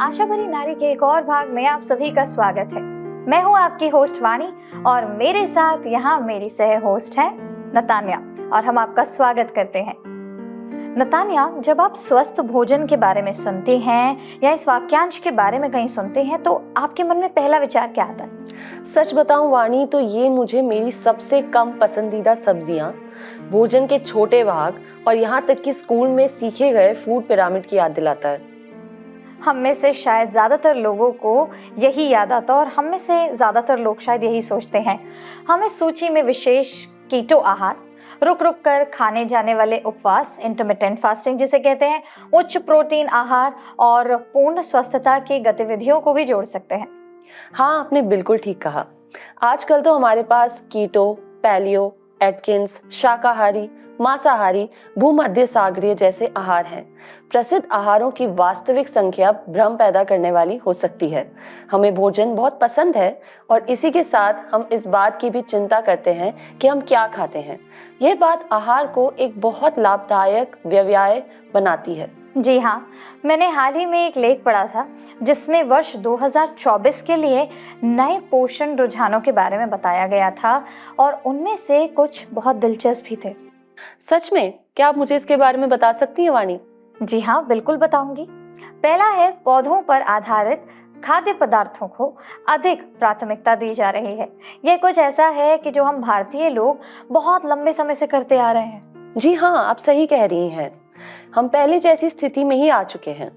आशा भरी नारी के एक और भाग में आप सभी का स्वागत है। मैं हूं आपकी होस्ट वाणी और मेरे साथ यहाँ मेरी सह होस्ट है नतान्या और हम आपका स्वागत करते हैं। नतान्या, जब आप स्वस्थ भोजन के बारे में सुनते हैं या इस वाक्यांश के बारे में कहीं सुनते हैं तो आपके मन में पहला विचार क्या आता है? सच बताऊं वाणी, तो ये मुझे मेरी सबसे कम पसंदीदा सब्जियां, भोजन के छोटे भाग और यहाँ तक कि स्कूल में सीखे गए फूड पिरामिड की याद दिलाता है। हम में से शायद ज़्यादातर लोगों को यही याद आता है और हम में से ज़्यादातर लोग शायद यही सोचते हैं। हम इस सूची में विशेष कीटो आहार, रुक रुक कर खाने जाने वाले उपवास, इंटरमिटेंट फास्टिंग जिसे कहते हैं, उच्च प्रोटीन आहार और पूर्ण स्वस्थता की गतिविधियों को भी जोड़ सकते हैं। हाँ, आपने बिल्कुल ठीक कहा। आजकल तो हमारे पास कीटो, पैलियो, एटकिंस, शाकाहारी, मांसाहारी, भूमध्य सागरीय जैसे आहार हैं। प्रसिद्ध आहारों की वास्तविक संख्या भ्रम पैदा करने वाली हो सकती है। हमें भोजन बहुत पसंद है और इसी के साथ हम इस बात की भी चिंता करते हैं कि हम क्या खाते हैं। यह बात आहार को एक बहुत लाभदायक व्यवसाय बनाती है। जी हाँ, मैंने हाल ही में एक लेख पढ़ा था जिसमें वर्ष 2024 के लिए नए पोषण रुझानों के बारे में बताया गया था और उनमें से कुछ बहुत दिलचस्प भी थे। सच में? क्या आप मुझे इसके बारे में बता सकती हैं वाणी? जी हाँ, बिल्कुल बताऊंगी। पहला है, पौधों पर आधारित खाद्य पदार्थों को अधिक प्राथमिकता दी जा रही है। यह कुछ ऐसा है कि जो हम भारतीय लोग बहुत लंबे समय से करते आ रहे हैं। जी हाँ, आप सही कह रही हैं। हम पहले जैसी स्थिति में ही आ चुके हैं।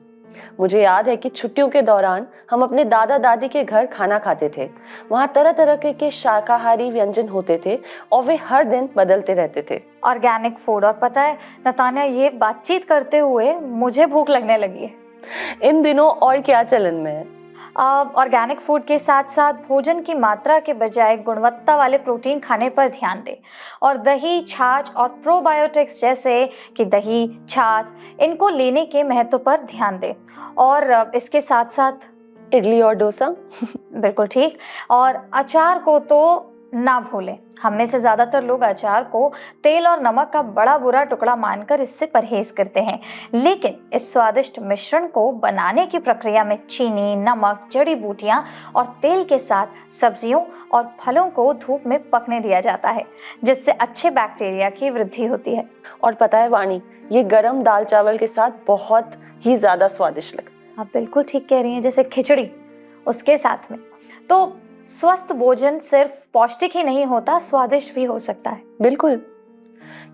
मुझे याद है कि छुट्टियों के दौरान हम अपने दादा दादी के घर खाना खाते थे। वहाँ तरह तरह के शाकाहारी व्यंजन होते थे और वे हर दिन बदलते रहते थे। Organic food. और पता है नतान्या, ये बातचीत करते हुए मुझे भूख लगने लगी है। इन दिनों और क्या चलन में है? ऑर्गेनिक फूड के साथ साथ भोजन की मात्रा के बजाय गुणवत्ता वाले प्रोटीन खाने पर ध्यान दें और दही, छाछ और प्रोबायोटिक्स जैसे कि दही, छाछ, इनको लेने के महत्व पर ध्यान दें। और इसके साथ साथ इडली और डोसा। बिल्कुल ठीक। और अचार को तो ना भूलें। हम में से ज्यादातर लोग अचार को तेल और नमक का बड़ा बुरा टुकड़ा मानकर इससे परहेज करते हैं, लेकिन इस स्वादिष्ट मिश्रण को बनाने की प्रक्रिया में चीनी, नमक, जड़ी बूटियां और तेल के साथ सब्जियों और फलों को धूप में पकने दिया जाता है, जिससे अच्छे बैक्टीरिया की वृद्धि होती है। और पता है वाणी, ये गरम दाल चावल के साथ बहुत ही ज्यादा स्वादिष्ट लगता है। आप बिल्कुल ठीक कह रही हैं, जैसे खिचड़ी उसके साथ में। तो स्वस्थ भोजन सिर्फ पौष्टिक ही नहीं होता, स्वादिष्ट भी हो सकता है। बिल्कुल।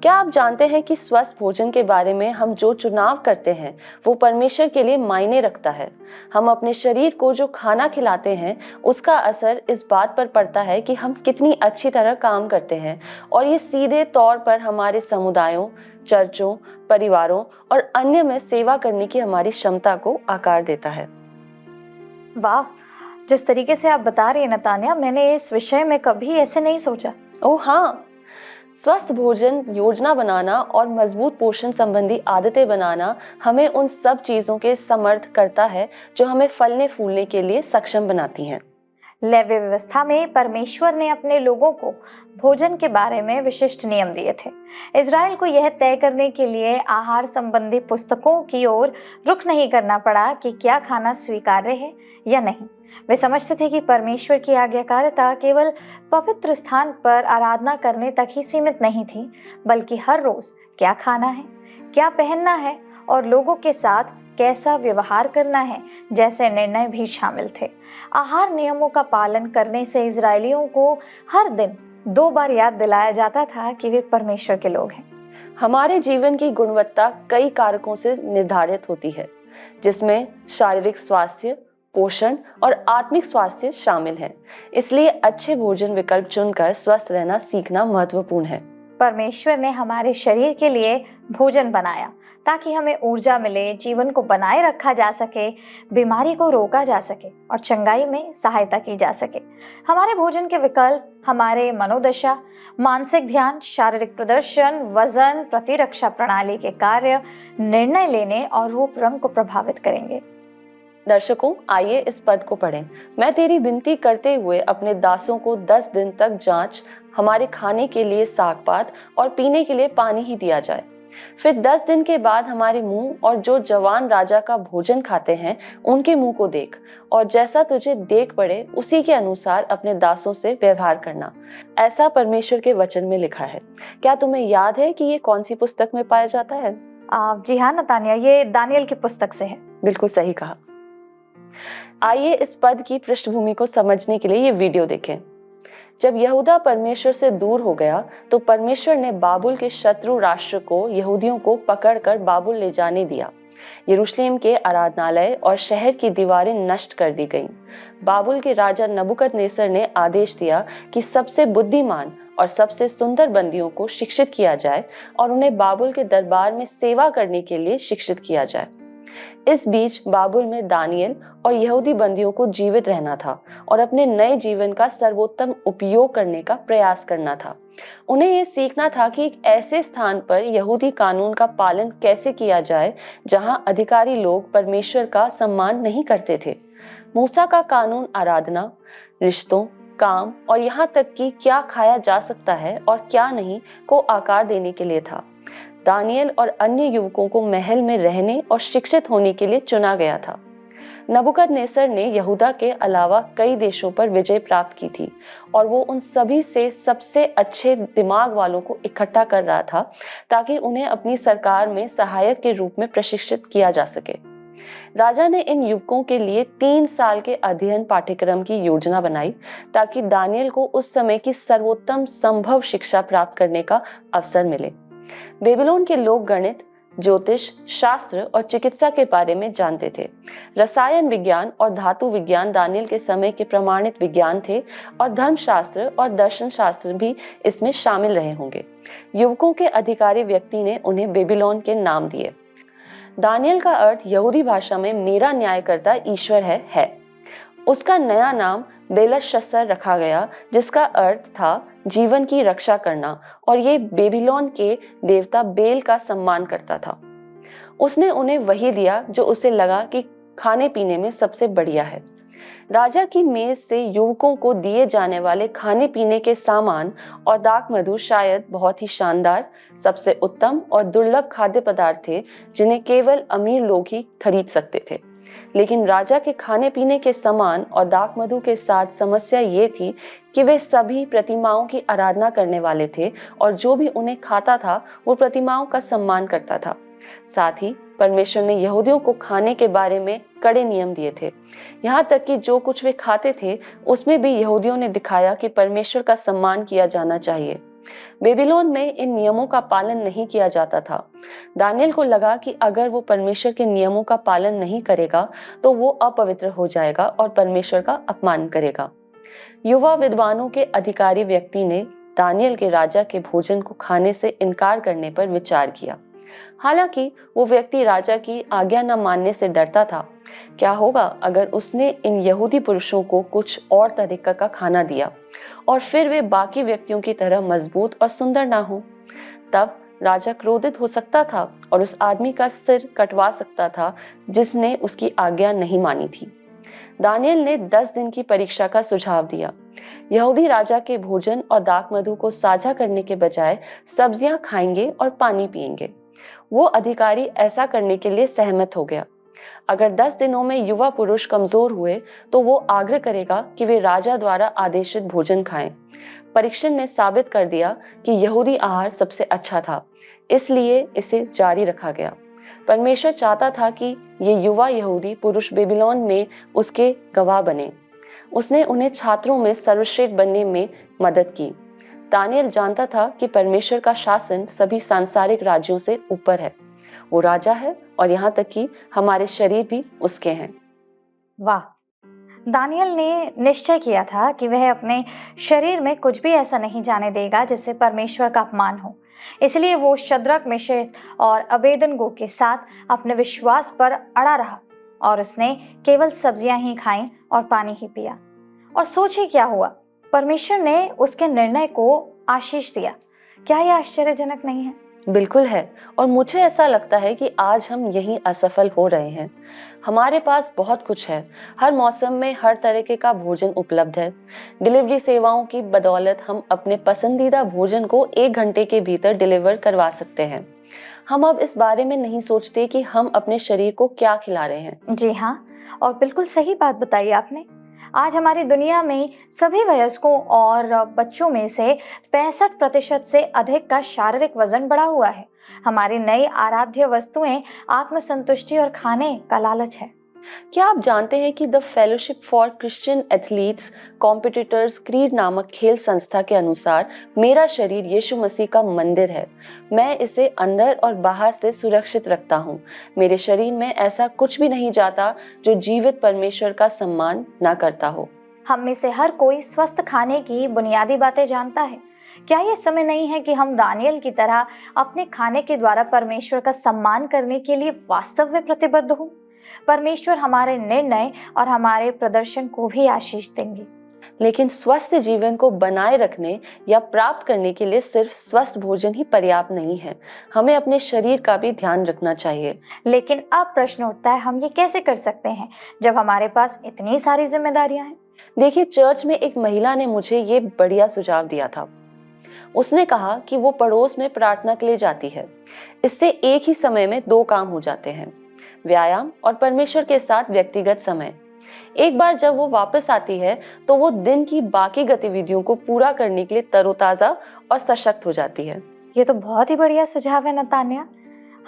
क्या आप जानते हैं कि स्वस्थ भोजन के बारे में हम जो चुनाव करते हैं वो परमेश्वर के लिए मायने रखता है। हम अपने शरीर को जो खाना खिलाते हैं उसका असर इस बात पर पड़ता है कि हम कितनी अच्छी तरह काम करते हैं और ये सीधे तौर पर हमारे समुदायों, चर्चों, परिवारों और अन्य में सेवा करने की हमारी क्षमता को आकार देता है। वाह, जिस तरीके से आप बता रही हैं नतान्या, मैंने इस विषय में कभी ऐसे नहीं सोचा। ओह हाँ, स्वस्थ भोजन योजना बनाना और मजबूत पोषण संबंधी आदतें बनाना हमें उन सब चीजों के समर्थ करता है जो हमें फलने फूलने के लिए सक्षम बनाती हैं। लेवी व्यवस्था में परमेश्वर ने अपने लोगों को भोजन के बारे में विशिष्ट नियम दिए थे। इज़राइल को यह तय करने के लिए आहार संबंधी पुस्तकों की ओर रुख नहीं करना पड़ा कि क्या खाना स्वीकार्य है या नहीं। वे समझते थे कि परमेश्वर की आज्ञाकारिता केवल पवित्र स्थान पर आराधना करने तक ही सीमित नहीं थी, बल्कि हर रोज क्या खाना है, क्या पहनना है और लोगों के साथ कैसा व्यवहार करना है जैसे निर्णय भी शामिल थे। आहार नियमों का पालन करने से इजरायलियों को हर दिन 2 बार याद दिलाया जाता था कि वे परमेश्वर के लोग हैं। हमारे जीवन की गुणवत्ता कई कारकों से निर्धारित होती है, जिसमें शारीरिक स्वास्थ्य, पोषण और आत्मिक स्वास्थ्य शामिल है। इसलिए अच्छे भोजन विकल्प चुनकर स्वस्थ रहना सीखना महत्वपूर्ण है। परमेश्वर ने हमारे शरीर के लिए भोजन बनाया ताकि हमें ऊर्जा मिले, जीवन को बनाए रखा जा सके, बीमारी को रोका जा सके और चंगाई में सहायता की जा सके। हमारे भोजन के विकल्प हमारे मनोदशा, मानसिक ध्यान, शारीरिक प्रदर्शन, वजन, प्रतिरक्षा प्रणाली के कार्य, निर्णय लेने और रूप रंग को प्रभावित करेंगे। दर्शकों, आइए इस पद को पढ़ें। मैं तेरी विनती करते हुए अपने दासों को 10 दिन तक जांच, हमारे खाने के लिए साग पात और पीने के लिए पानी ही दिया जाए। फिर 10 दिन के बाद हमारे मुंह और जो जवान राजा का भोजन खाते हैं उनके मुंह को देख, और जैसा तुझे देख पड़े उसी के अनुसार अपने दासों से व्यवहार करना। ऐसा परमेश्वर के वचन में लिखा है। क्या तुम्हें याद है कि ये कौन सी पुस्तक में पाया जाता है? जी हाँ नतानिया, ये दानियल की पुस्तक से है। बिल्कुल सही कहा। आइए इस पद की पृष्ठभूमि को समझने के लिए ये वीडियो देखें। जब यहूदा परमेश्वर से दूर हो गया तो परमेश्वर ने बाबुल के शत्रु राष्ट्र को यहूदियों को पकड़कर बाबुल ले जाने दिया। यरूशलेम के आराधनालय और शहर की दीवारें नष्ट कर दी गईं। बाबुल के राजा नबूकदनेस्सर ने आदेश दिया कि सबसे बुद्धिमान और सबसे सुंदर बंदियों को शिक्षित किया जाए और उन्हें बाबुल के दरबार में सेवा करने के लिए शिक्षित किया जाए। इस बीच बाबुल में दानियल और यहूदी बंदियों को जीवित रहना था और अपने नए जीवन का सर्वोत्तम उपयोग करने का प्रयास करना था। उन्हें ये सीखना था कि एक ऐसे स्थान पर यहूदी कानून का पालन कैसे किया जाए जहां अधिकारी लोग परमेश्वर का सम्मान नहीं करते थे। मूसा का कानून आराधना, रिश्तों, काम और यहाँ तक कि क्या खाया जा सकता है और क्या नहीं को आकार देने के लिए था। दानियल और अन्य युवकों को महल में रहने और शिक्षित होने के लिए चुना गया था। नबूकदनेस्सर ने यहूदा के अलावा कई देशों पर विजय प्राप्त की थी और वो उन सभी से सबसे अच्छे दिमाग वालों को इकट्ठा कर रहा था ताकि उन्हें अपनी सरकार में सहायक के रूप में प्रशिक्षित किया जा सके। राजा ने इन युवकों के लिए 3 साल के अध्ययन पाठ्यक्रम की योजना बनाई ताकि दानियल को उस समय की सर्वोत्तम संभव शिक्षा प्राप्त करने का अवसर मिले। बेबीलोन के लोग गणित, ज्योतिष, शास्त्र और चिकित्सा के बारे में जानते थे। रसायन विज्ञान और धातु विज्ञान दानियल के समय के प्रमाणित विज्ञान थे और धर्मशास्त्र और दर्शन शास्त्र भी इसमें शामिल रहे होंगे। युवकों के अधिकारी व्यक्ति ने उन्हें बेबीलोन के नाम दिए। दानियल का अर्थ यहूदी भाषा में मेरा न्यायकर्ता ईश्वर है। उसका नया नाम बेलशस्सर रखा गया जिसका अर्थ था जीवन की रक्षा करना, और ये बेबीलोन के देवता बेल का सम्मान करता था। उसने उन्हें वही दिया जो उसे लगा कि खाने पीने में सबसे बढ़िया है। राजा की मेज से युवकों को दिए जाने वाले खाने पीने के सामान और दाख मधु शायद बहुत ही शानदार, सबसे उत्तम और दुर्लभ खाद्य पदार्थ थे जिन्हें केवल अमीर लोग ही खरीद सकते थे। लेकिन राजा के खाने पीने के सामान और दाख मधु के साथ समस्या ये थी कि वे सभी प्रतिमाओं की आराधना करने वाले थे और जो भी उन्हें खाता था वो प्रतिमाओं का सम्मान करता था। साथ ही परमेश्वर ने यहूदियों को खाने के बारे में कड़े नियम दिए थे। यहाँ तक कि जो कुछ वे खाते थे उसमें भी यहूदियों ने दिखाया कि परमेश्वर का सम्मान किया जाना चाहिए। बेबीलोन में इन नियमों का पालन नहीं किया जाता था। दानियल को लगा कि अगर वो परमेश्वर के नियमों का पालन नहीं करेगा तो वो अपवित्र हो जाएगा और परमेश्वर का अपमान करेगा। युवा विद्वानों के अधिकारी व्यक्ति ने दानियल के राजा के भोजन को खाने से इनकार करने पर विचार किया। हालांकि वो व्यक्ति राजा की आज्ञा न मानने से डरता था। क्या होगा अगर उसने इन यहूदी पुरुषों को कुछ और तरीका का खाना दिया और फिर वे बाकी व्यक्तियों की तरह मजबूत और सुंदर ना हो? तब राजा क्रोधित हो सकता था और उस आदमी का सिर कटवा सकता था जिसने उसकी आज्ञा नहीं मानी थी। दानियल ने 10 दिन की परीक्षा का सुझाव दिया। यहूदी राजा के भोजन और दाख मधु को साझा करने के बजाय सब्जियां खाएंगे और पानी पिएंगे। वो अधिकारी ऐसा करने के लिए सहमत हो गया। अगर 10 दिनों में युवा पुरुष कमजोर हुए तो वो आग्रह करेगा कि वे राजा द्वारा आदेशित भोजन खाएं। परीक्षण ने साबित कर दिया कि यहूदी आहार सबसे अच्छा था, इसलिए इसे जारी रखा गया। परमेश्वर चाहता था कि ये युवा यहूदी पुरुष बेबीलोन में उसके गवाह बने। उसने उन्हें छात्रों में सर्वश्रेष्ठ बनने में मदद की। दानियल जानता था कि परमेश्वर का शासन सभी सांसारिक राज्यों से ऊपर है। वो राजा है और यहाँ तक कि हमारे शरीर भी उसके हैं। वाह! दानियल ने निश्चय किया था कि वह अपने शरीर में कुछ भी ऐसा नहीं जाने देगा जिससे परमेश्वर का अपमान हो। इसलिए वो शद्रक, मेशक और अबेदनगो के साथ अपने विश्वास पर अड़ा रहा और उसने केवल सब्जियां ही खाईं और पानी ही पिया। और सोचिए क्या हुआ, परमेश्वर ने उसके निर्णय को आशीष दिया। क्या यह आश्चर्यजनक नहीं है? बिल्कुल है। और मुझे ऐसा लगता है कि आज हम यहीं असफल हो रहे हैं। हमारे पास बहुत कुछ है, हर मौसम में हर तरीके का भोजन उपलब्ध है। डिलीवरी सेवाओं की बदौलत हम अपने पसंदीदा भोजन को 1 घंटे के भीतर डिलीवर करवा सकते हैं। हम अब इस बारे में नहीं सोचते कि हम अपने शरीर को क्या खिला रहे हैं। जी हाँ, और बिल्कुल सही बात बताई आपने। आज हमारी दुनिया में सभी वयस्कों और बच्चों में से 65% से अधिक का शारीरिक वजन बढ़ा हुआ है। हमारी नई आराध्य वस्तुएं आत्मसंतुष्टि और खाने का लालच है। क्या आप जानते हैं कि the fellowship for Christian athletes competitors creed नामक खेल संस्था के अनुसार मेरा शरीर यीशु मसीह का मंदिर है। मैं इसे अंदर और बाहर से सुरक्षित रखता हूँ। मेरे शरीर में ऐसा कुछ भी नहीं जाता जो जीवित परमेश्वर का सम्मान न करता हो। हम में से हर कोई स्वस्थ खाने की बुनियादी बातें जानता है। क्या ये समय नहीं है कि हम दानियल की तरह अपने खाने के द्वारा परमेश्वर का सम्मान करने के लिए वास्तव में प्रतिबद्ध हों? परमेश्वर हमारे निर्णय और हमारे प्रदर्शन को भी आशीष देंगे। लेकिन स्वस्थ जीवन को बनाए रखने या प्राप्त करने के लिए सिर्फ स्वस्थ भोजन ही पर्याप्त नहीं है। हमें अपने शरीर का भी ध्यान रखना चाहिए। लेकिन अब प्रश्न उठता है, हम ये कैसे कर सकते हैं जब हमारे पास इतनी सारी जिम्मेदारियां हैं? देखिए, चर्च में एक महिला ने मुझे ये बढ़िया सुझाव दिया था। उसने कहा कि वो पड़ोस में प्रार्थना के लिए जाती है। इससे एक ही समय में दो काम हो जाते हैं, व्यायाम और परमेश्वर के साथ व्यक्तिगत समय। एक बार जब वो वापस आती है तो वो दिन की बाकी गतिविधियों को पूरा करने के लिए तरोताजा और सशक्त हो जाती है। ये तो बहुत ही बढ़िया सुझाव है नतान्या।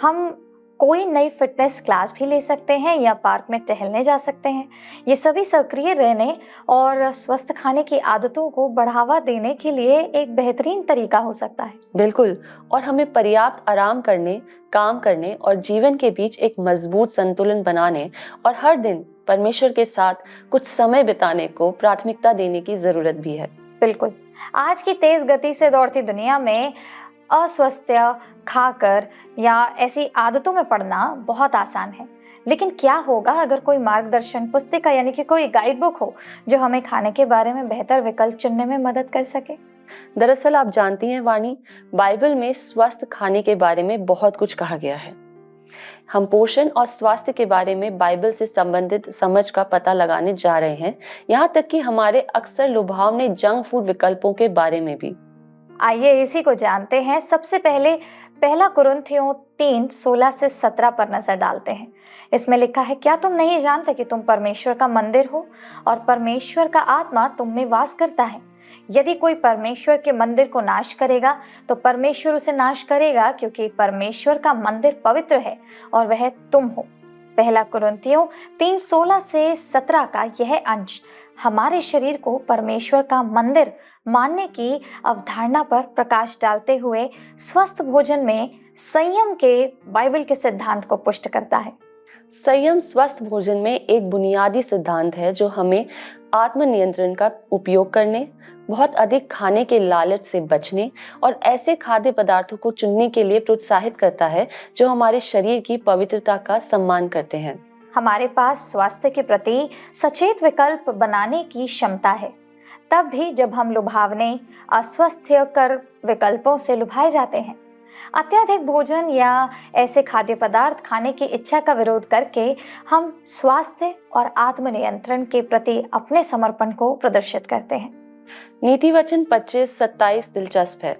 हम कोई नई फिटनेस क्लास भी ले सकते हैं या पार्क में टहलने जा सकते हैं। ये सभी सक्रिय रहने और स्वस्थ खाने की आदतों को बढ़ावा देने के लिए एक बेहतरीन तरीका हो सकता है। बिल्कुल, और हमें पर्याप्त आराम करने, काम करने और जीवन के बीच एक मजबूत संतुलन बनाने और हर दिन परमेश्वर के साथ कुछ समय बिताने को प्राथमिकता देने की जरूरत भी है। बिल्कुल, आज की तेज गति से दौड़ती दुनिया में अस्वस्थ्य खाकर या ऐसी आदतों में पड़ना बहुत आसान है। लेकिन क्या होगा अगर कोई मार्गदर्शन पुस्तिका यानी कि कोई गाइड बुक हो जो हमें खाने के बारे में बेहतर विकल्प चुनने में मदद कर सके? दरअसल आप जानती हैं वाणी, बाइबल में स्वस्थ खाने के बारे में बहुत कुछ कहा गया है। हम पोषण और स्वास्थ्य के बारे में बाइबल से संबंधित समझ का पता लगाने जा रहे हैं, यहाँ तक कि हमारे अक्सर लुभावने जंक फूड विकल्पों के बारे में भी। आइए इसी को जानते हैं। सबसे पहले पहला कुरिन्थियों 3:16-17 पर नजर डालते हैं। इसमें लिखा है, क्या तुम नहीं जानते कि तुम परमेश्वर का मंदिर हो और परमेश्वर का आत्मा तुम में वास करता है? यदि कोई परमेश्वर के मंदिर को नाश करेगा तो परमेश्वर उसे नाश करेगा, क्योंकि परमेश्वर का मंदिर पवित्र है और वह तुम हो। पहला कुरिन्थियों 3:16-17 का यह अंश हमारे शरीर को परमेश्वर का मंदिर मानने की अवधारणा पर प्रकाश डालते हुए स्वस्थ भोजन में संयम के बाइबल के सिद्धांत को पुष्ट करता है। संयम स्वस्थ भोजन में एक बुनियादी सिद्धांत है जो हमें आत्मनियंत्रण का उपयोग करने, बहुत अधिक खाने के लालच से बचने और ऐसे खाद्य पदार्थों को चुनने के लिए प्रोत्साहित करता है जो हमारे शरीर की पवित्रता का सम्मान करते हैं। हमारे पास स्वास्थ्य के प्रति सचेत विकल्प बनाने की क्षमता है, तब भी जब हम लुभावने अस्वास्थ्यकर विकल्पों से लुभाए जाते हैं। अत्यधिक भोजन या ऐसे खाद्य पदार्थ खाने की इच्छा का विरोध करके हम स्वास्थ्य और आत्मनियंत्रण के प्रति अपने समर्पण को प्रदर्शित करते हैं। नीति वचन 25-27 दिलचस्प है।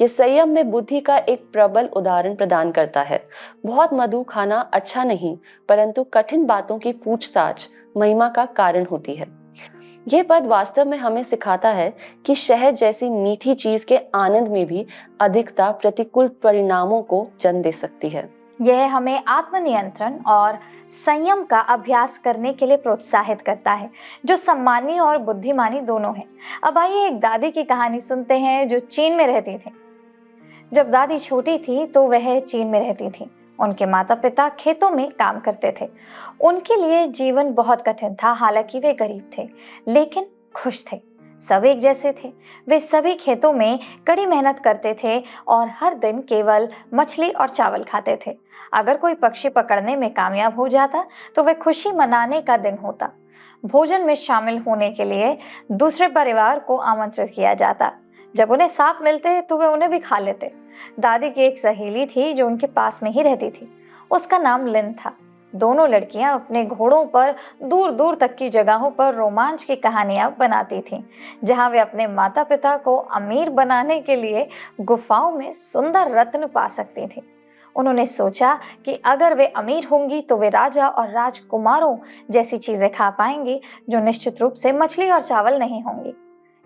ये संयम में बुद्धि का एक प्रबल उदाहरण प्रदान करता है। बहुत मधु खाना अच्छा नहीं, परंतु कठिन बातों की पूछताछ महिमा का कारण होती है। यह पद वास्तव में हमें सिखाता है कि शहद जैसी मीठी चीज के आनंद में भी अधिकता प्रतिकूल परिणामों को जन्म दे सकती है। यह हमें आत्मनियंत्रण और संयम का अभ्यास करने के लिए प्रोत्साहित करता है, जो सम्मानी और बुद्धिमानी दोनों है। अब आइए एक दादी की कहानी सुनते हैं जो चीन में रहती थी। जब दादी छोटी थी तो वह चीन में रहती थी। उनके माता पिता खेतों में काम करते थे। उनके लिए जीवन बहुत कठिन था। हालांकि वे गरीब थे लेकिन खुश थे। सब एक जैसे थे। वे सभी खेतों में कड़ी मेहनत करते थे और हर दिन केवल मछली और चावल खाते थे। अगर कोई पक्षी पकड़ने में कामयाब हो जाता तो वे खुशी मनाने का दिन होता। भोजन में शामिल होने के लिए दूसरे परिवार को आमंत्रित किया जाता। जब उन्हें सांप मिलते तो वे उन्हें भी खा लेते। दादी की एक सहेली थी जो उनके पास में ही रहती थी। उसका नाम लिन था। दोनों लड़कियां अपने घोड़ों पर दूर दूर तक की जगहों पर रोमांच की कहानियां बनाती थीं, जहां वे अपने माता पिता को अमीर बनाने के लिए गुफाओं में सुंदर रत्न पा सकती थीं। उन्होंने सोचा कि अगर वे अमीर होंगी तो वे राजा और राजकुमारों जैसी चीजें खा पाएंगी, जो निश्चित रूप से मछली और चावल नहीं होंगी।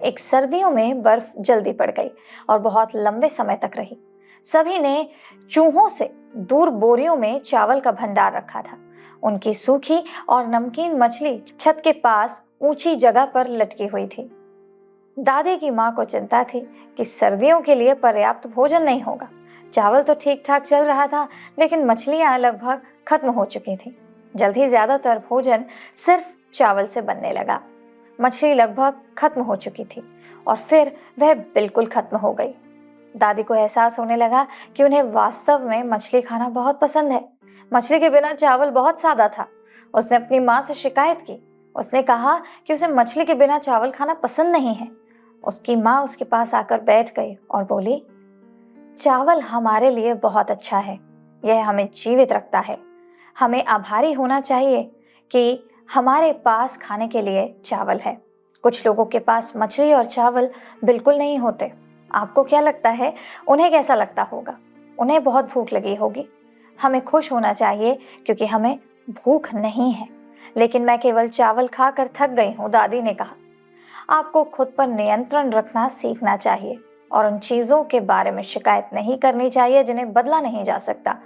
एक सर्दियों में बर्फ जल्दी पड़ गई और बहुत लंबे समय तक रही। सभी ने चूहों से दूर बोरियों में चावल का भंडार रखा था। उनकी सूखी और नमकीन मछली छत के पास ऊंची जगह पर लटकी हुई थी। दादी की माँ को चिंता थी कि सर्दियों के लिए पर्याप्त भोजन नहीं होगा। चावल तो ठीक ठाक चल रहा था, लेकिन मछलियां लगभग खत्म हो चुकी थी। जल्द ही ज्यादातर भोजन सिर्फ चावल से बनने लगा। मछली लगभग खत्म हो चुकी थी और फिर वह बिल्कुल खत्म हो गई। दादी को एहसास होने लगा कि उन्हें वास्तव में मछली खाना बहुत पसंद है। मछली के बिना चावल बहुत सादा था। उसने अपनी माँ से शिकायत की। उसने कहा कि उसे मछली के बिना चावल खाना पसंद नहीं है। उसकी माँ उसके पास आकर बैठ गई और बोली, चावल हमारे लिए बहुत अच्छा है, यह हमें जीवित रखता है। हमें आभारी होना चाहिए कि हमारे पास खाने के लिए चावल है। कुछ लोगों के पास मछली और चावल बिल्कुल नहीं होते। आपको क्या लगता है, उन्हें कैसा लगता होगा? उन्हें बहुत भूख लगी होगी। हमें खुश होना चाहिए क्योंकि हमें भूख नहीं है। लेकिन मैं केवल चावल खाकर थक गई हूँ, दादी ने कहा। आपको खुद पर नियंत्रण रखना सीखना चाहिए और उन चीज़ों के बारे में शिकायत नहीं करनी चाहिए जिन्हें बदला नहीं जा सकता।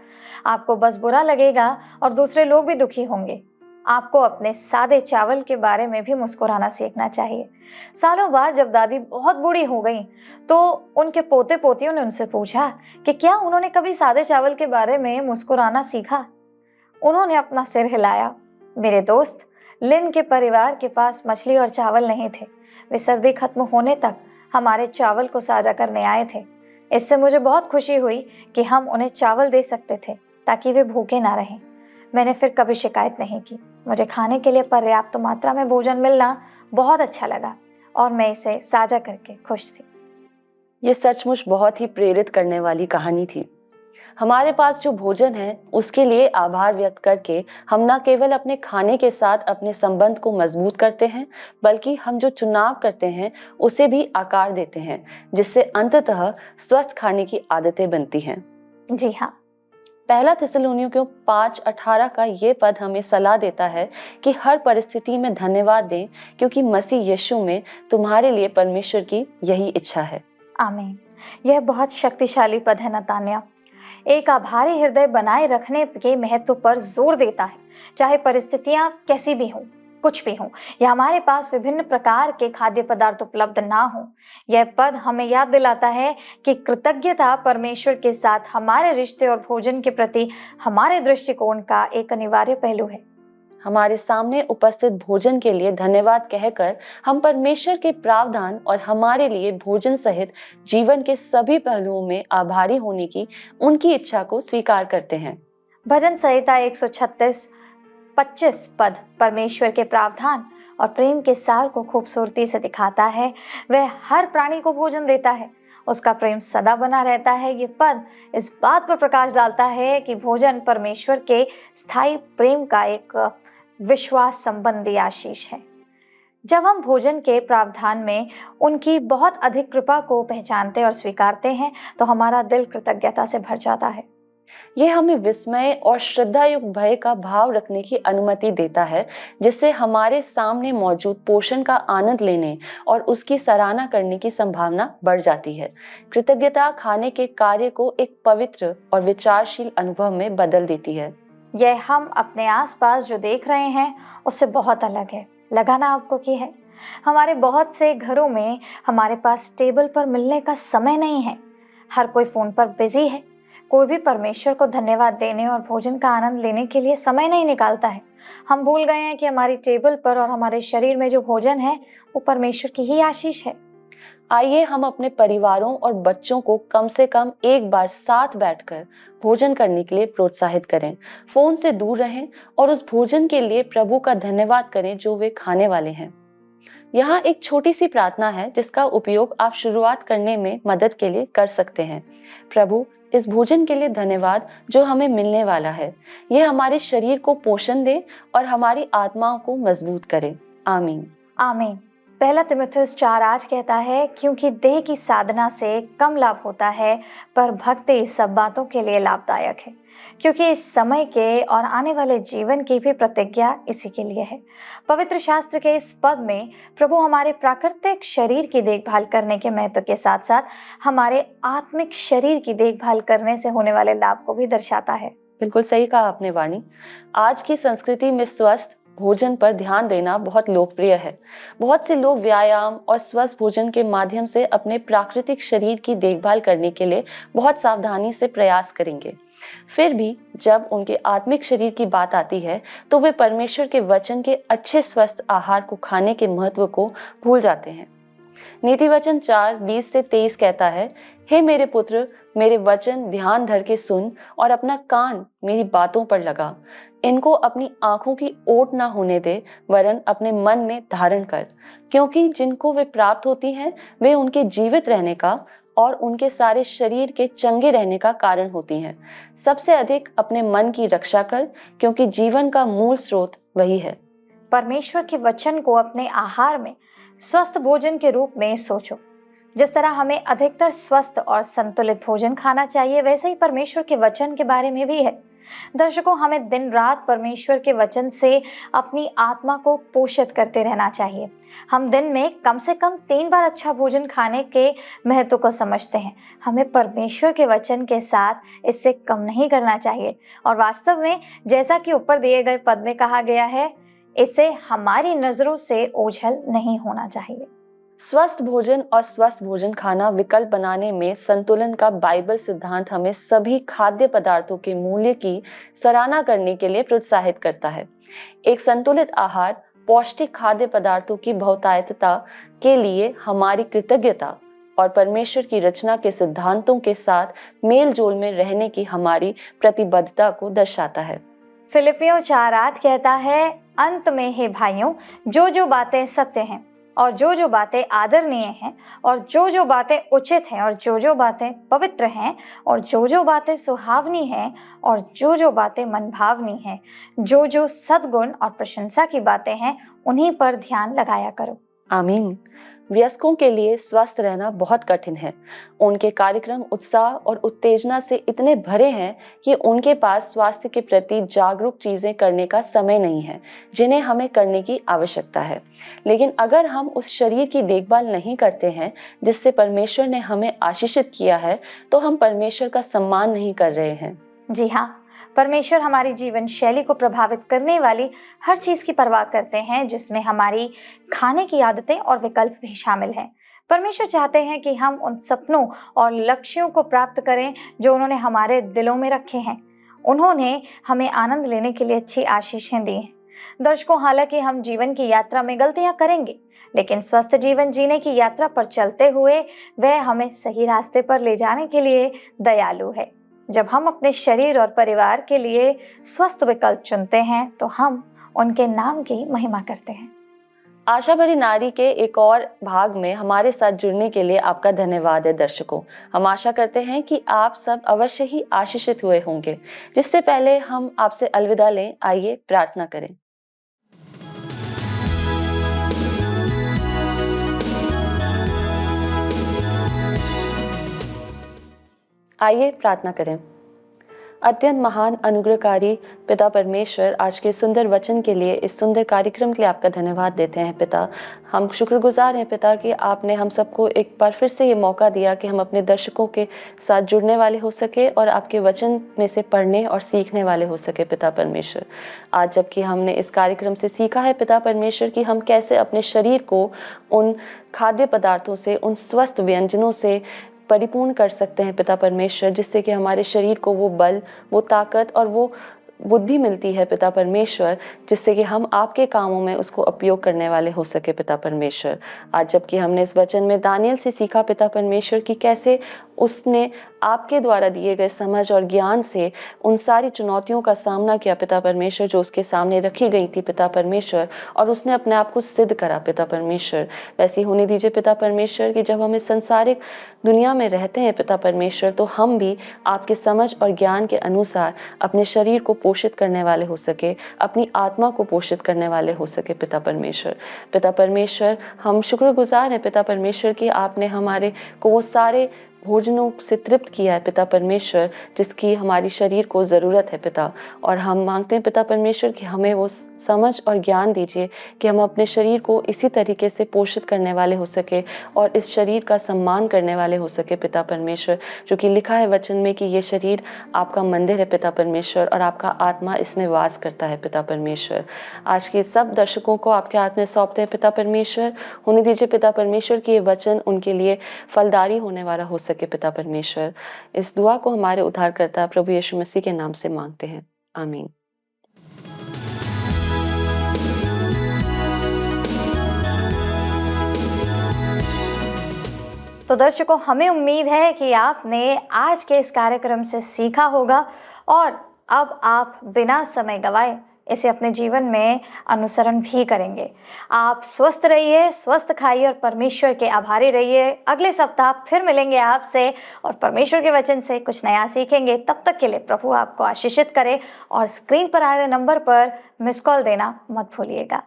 आपको बस बुरा लगेगा और दूसरे लोग भी दुखी होंगे। आपको अपने सादे चावल के बारे में भी मुस्कुराना सीखना चाहिए। सालों बाद जब दादी बहुत बूढ़ी हो गई तो उनके पोते पोतियों ने उनसे पूछा कि क्या उन्होंने कभी सादे चावल के बारे में मुस्कुराना सीखा। उन्होंने अपना सिर हिलाया। मेरे दोस्त, लिन के परिवार के पास मछली और चावल नहीं थे। वे सर्दी खत्म होने तक हमारे चावल को साझा करने आए थे। इससे मुझे बहुत खुशी हुई कि हम उन्हें चावल दे सकते थे ताकि वे भूखे ना रहें। मैंने फिर कभी शिकायत नहीं की। मुझे खाने के लिए पर्याप्त मात्रा में भोजन मिलना बहुत अच्छा लगा और मैं इसे साझा करके खुश थी। ये सचमुच बहुत ही प्रेरित करने वाली कहानी थी। हमारे पास जो भोजन है उसके लिए आभार व्यक्त करके हम न केवल अपने खाने के साथ अपने संबंध को मजबूत करते हैं, बल्कि हम जो चुनाव करते हैं उसे भी आकार देते हैं, जिससे अंततः स्वस्थ खाने की आदतें बनती हैं। जी हाँ। पहला थिस्सलुनीकियों 5:18 का ये पद हमें सलाह देता है कि हर परिस्थिति में धन्यवाद दें, क्योंकि मसीह यीशु में तुम्हारे लिए परमेश्वर की यही इच्छा है। आमीन। यह बहुत शक्तिशाली पद है नतान्या। एक आभारी हृदय बनाए रखने के महत्व पर जोर देता है। चाहे परिस्थितियां कैसी भी हों, कुछ भी हों, या हमारे पास विभिन्न प्रकार के खाद्य पदार्थ उपलब्ध ना हो, यह पद हमें याद दिलाता है कि कृतज्ञता परमेश्वर के साथ हमारे रिश्ते और भोजन के प्रति हमारे दृष्टिकोण का एक अनिवार्य पहलू है। हमारे सामने उपस्थित भोजन के लिए धन्यवाद कहकर हम परमेश्वर के प्रावधान और हमारे लिए भोजन सहित जीवन के सभी पहलुओं में आभारी होने की उनकी इच्छा को स्वीकार करते हैं। भजन संहिता 136:25 पद परमेश्वर के प्रावधान और प्रेम के सार को खूबसूरती से दिखाता है। वह हर प्राणी को भोजन देता है, उसका प्रेम सदा बना रहता है। ये पद इस बात पर प्रकाश डालता है कि भोजन परमेश्वर के स्थायी प्रेम का एक विश्वास संबंधी आशीष है। जब हम भोजन के प्रावधान में उनकी बहुत अधिक कृपा को पहचानते और स्वीकारते हैं तो हमारा दिल कृतज्ञता से भर जाता है। यह हमें विस्मय और श्रद्धायुक्त भय का भाव रखने की अनुमति देता है, जिससे हमारे सामने मौजूद पोषण का आनंद लेने और उसकी सराहना करने की संभावना बढ़ जाती है। कृतज्ञता खाने के कार्य को एक पवित्र और विचारशील अनुभव में बदल देती है। यह हम अपने आसपास जो देख रहे हैं उससे बहुत अलग है। लगा ना आपको कि है? हमारे बहुत से घरों में हमारे पास टेबल पर मिलने का समय नहीं है। हर कोई फोन पर बिजी है। कोई भी परमेश्वर को धन्यवाद देने और भोजन का आनंद लेने के लिए समय नहीं निकालता है। हम भूल गए हैं कि हमारी टेबल पर और हमारे शरीर में जो भोजन है वो परमेश्वर की ही आशीष है। आइए हम अपने परिवारों और बच्चों को कम से कम एक बार साथ बैठकर भोजन करने के लिए प्रोत्साहित करें। फोन से दूर रहें और उस भोजन के लिए प्रभु का धन्यवाद करें जो वे खाने वाले हैं। यहाँ एक छोटी सी प्रार्थना है जिसका उपयोग आप शुरुआत करने में मदद के लिए कर सकते हैं। प्रभु, इस भोजन के लिए धन्यवाद जो हमें मिलने वाला है। यह हमारे शरीर को पोषण दे और हमारी आत्माओं को मजबूत करे। आमीन। आमीन। पहला तिमुथियुस 4:8 कहता है, क्योंकि देह की साधना से कम लाभ होता है, पर भक्ति सब बातों के लिए लाभदायक है, क्योंकि इस समय के और आने वाले जीवन की भी प्रतिज्ञा इसी के लिए है। पवित्र शास्त्र के इस पद में प्रभु हमारे प्राकृतिक शरीर की देखभाल करने के महत्व के साथ साथ हमारे आत्मिक शरीर की देखभाल करने से होने वाले लाभ को भी दर्शाता है। बिल्कुल सही कहा आपने वाणी। आज की संस्कृति में स्वस्थ भोजन पर ध्यान देना बहुत लोकप्रिय है। बहुत से लोग व्यायाम और स्वस्थ भोजन के माध्यम से अपने प्राकृतिक शरीर की देखभाल करने के लिए बहुत सावधानी से प्रयास करेंगे। फिर भी जब उनके आत्मिक शरीर की बात आती है तो वे परमेश्वर के वचन के अच्छे स्वस्थ आहार को खाने के महत्व को भूल जाते हैं। नीति वचन 4:20-23 कहता है, हे मेरे पुत्र, मेरे वचन ध्यान धर के सुन और अपना कान मेरी बातों पर लगा। इनको अपनी आंखों की ओट ना होने दे, वरन अपने मन में धारण कर, क्योंकि जिनको वे प्राप्त होती हैं वे उनके जीवित रहने का और उनके सारे शरीर के चंगे रहने का कारण होती हैं। सबसे अधिक अपने मन की रक्षा कर, क्योंकि जीवन का मूल स्रोत वही है। परमेश्वर के वचन को अपने आहार में स्वस्थ भोजन के रूप में सोचो। जिस तरह हमें अधिकतर स्वस्थ और संतुलित भोजन खाना चाहिए, वैसे ही परमेश्वर के वचन के बारे में भी है। दर्शकों, हमें दिन रात परमेश्वर के वचन से अपनी आत्मा को पोषित करते रहना चाहिए। हम दिन में कम से कम 3 बार अच्छा भोजन खाने के महत्व को समझते हैं। हमें परमेश्वर के वचन के साथ इससे कम नहीं करना चाहिए। और वास्तव में जैसा कि ऊपर दिए गए पद में कहा गया है, इससे हमारी नजरों से ओझल नहीं होना चाहिए। स्वस्थ भोजन और स्वस्थ भोजन खाना विकल्प बनाने में संतुलन का बाइबल सिद्धांत हमें सभी खाद्य पदार्थों के मूल्य की सराहना करने के लिए प्रोत्साहित करता है। एक संतुलित आहार पौष्टिक खाद्य पदार्थों की बहुतायतता के लिए हमारी कृतज्ञता और परमेश्वर की रचना के सिद्धांतों के साथ मेल जोल में रहने की हमारी प्रतिबद्धता को दर्शाता है। फिलिपियों 4:8 कहता है, अंत में हे भाइयों, जो बातें सत्य हैं और जो बातें आदरणीय हैं और जो बातें उचित हैं और जो बातें पवित्र हैं और जो बातें सुहावनी हैं और जो बातें मनभावनी हैं, जो सद्गुण और प्रशंसा की बातें हैं, उन्हीं पर ध्यान लगाया करो। आमीन। वयस्कों के लिए स्वस्थ रहना बहुत कठिन है। उनके कार्यक्रम उत्साह और उत्तेजना से इतने भरे हैं कि उनके पास स्वास्थ्य के प्रति जागरूक चीजें करने का समय नहीं है जिन्हें हमें करने की आवश्यकता है। लेकिन अगर हम उस शरीर की देखभाल नहीं करते हैं जिससे परमेश्वर ने हमें आशीषित किया है, तो हम परमेश्वर का सम्मान नहीं कर रहे हैं। जी हाँ, परमेश्वर हमारी जीवन शैली को प्रभावित करने वाली हर चीज की परवाह करते हैं, जिसमें हमारी खाने की आदतें और विकल्प भी शामिल हैं। परमेश्वर चाहते हैं कि हम उन सपनों और लक्ष्यों को प्राप्त करें जो उन्होंने हमारे दिलों में रखे हैं। उन्होंने हमें आनंद लेने के लिए अच्छी आशीषें दी हैं। दर्शकों, हालांकि हम जीवन की यात्रा में गलतियां करेंगे, लेकिन स्वस्थ जीवन जीने की यात्रा पर चलते हुए वह हमें सही रास्ते पर ले जाने के लिए दयालु है। जब हम अपने शरीर और परिवार के लिए स्वस्थ विकल्प चुनते हैं तो हम उनके नाम की महिमा करते हैं। आशा भरी नारी के एक और भाग में हमारे साथ जुड़ने के लिए आपका धन्यवाद है। दर्शकों, हम आशा करते हैं कि आप सब अवश्य ही आशीषित हुए होंगे। जिससे पहले हम आपसे अलविदा लें, आइए प्रार्थना करें। आइए प्रार्थना करें। अत्यंत महान अनुग्रहकारी पिता परमेश्वर, आज के सुंदर वचन के लिए, इस सुंदर कार्यक्रम के लिए आपका धन्यवाद देते हैं पिता। हम शुक्रगुजार हैं पिता कि आपने हम सबको एक बार फिर से ये मौका दिया कि हम अपने दर्शकों के साथ जुड़ने वाले हो सके और आपके वचन में से पढ़ने और सीखने वाले हो सके पिता परमेश्वर। आज जबकि हमने इस कार्यक्रम से सीखा है पिता परमेश्वर कि हम कैसे अपने शरीर को उन खाद्य पदार्थों से, उन स्वस्थ व्यंजनों से परिपूर्ण कर सकते हैं पिता परमेश्वर, जिससे कि हमारे शरीर को वो बल, वो ताकत और वो बुद्धि मिलती है पिता परमेश्वर, जिससे कि हम आपके कामों में उसको उपयोग करने वाले हो सके पिता परमेश्वर। आज जबकि हमने इस वचन में दानियल से सीखा पिता परमेश्वर कि कैसे उसने आपके द्वारा दिए गए समझ और ज्ञान से उन सारी चुनौतियों का सामना किया पिता परमेश्वर जो उसके सामने रखी गई थी पिता परमेश्वर, और उसने अपने आप को सिद्ध करा पिता परमेश्वर। वैसे होने दीजिए पिता परमेश्वर कि जब हम इस संसारिक दुनिया में रहते हैं पिता परमेश्वर, तो हम भी आपके समझ और ज्ञान के अनुसार अपने शरीर को पोषित करने वाले हो सके, अपनी आत्मा को पोषित करने वाले हो सके पिता परमेश्वर। पिता परमेश्वर, हम शुक्रगुजार हैं पिता परमेश्वर कि आपने हमारे को वो सारे भोजनों से तृप्त किया है पिता परमेश्वर, जिसकी हमारी शरीर को ज़रूरत है पिता। और हम मांगते हैं पिता परमेश्वर कि हमें वो समझ और ज्ञान दीजिए कि हम अपने शरीर को इसी तरीके से पोषित करने वाले हो सके और इस शरीर का सम्मान करने वाले हो सके पिता परमेश्वर, जो कि लिखा है वचन में कि ये शरीर आपका मंदिर है पिता परमेश्वर और आपका आत्मा इसमें वास करता है पिता परमेश्वर। आज के सब दर्शकों को आपके हाथ में सौंपते हैं पिता परमेश्वर। होने दीजिए पिता परमेश्वर कि ये वचन उनके लिए फलदारी होने वाला हो सके पिता परमेश्वर। इस दुआ को हमारे उद्धारकर्ता प्रभु यीशु मसीह के नाम से मांगते हैं, आमीन। तो दर्शकों, हमें उम्मीद है कि आपने आज के इस कार्यक्रम से सीखा होगा और अब आप बिना समय गवाए इसे अपने जीवन में अनुसरण भी करेंगे। आप स्वस्थ रहिए, स्वस्थ खाइए और परमेश्वर के आभारी रहिए। अगले सप्ताह फिर मिलेंगे आपसे और परमेश्वर के वचन से कुछ नया सीखेंगे। तब तक के लिए प्रभु आपको आशीषित करे और स्क्रीन पर आ रहे नंबर पर मिस कॉल देना मत भूलिएगा।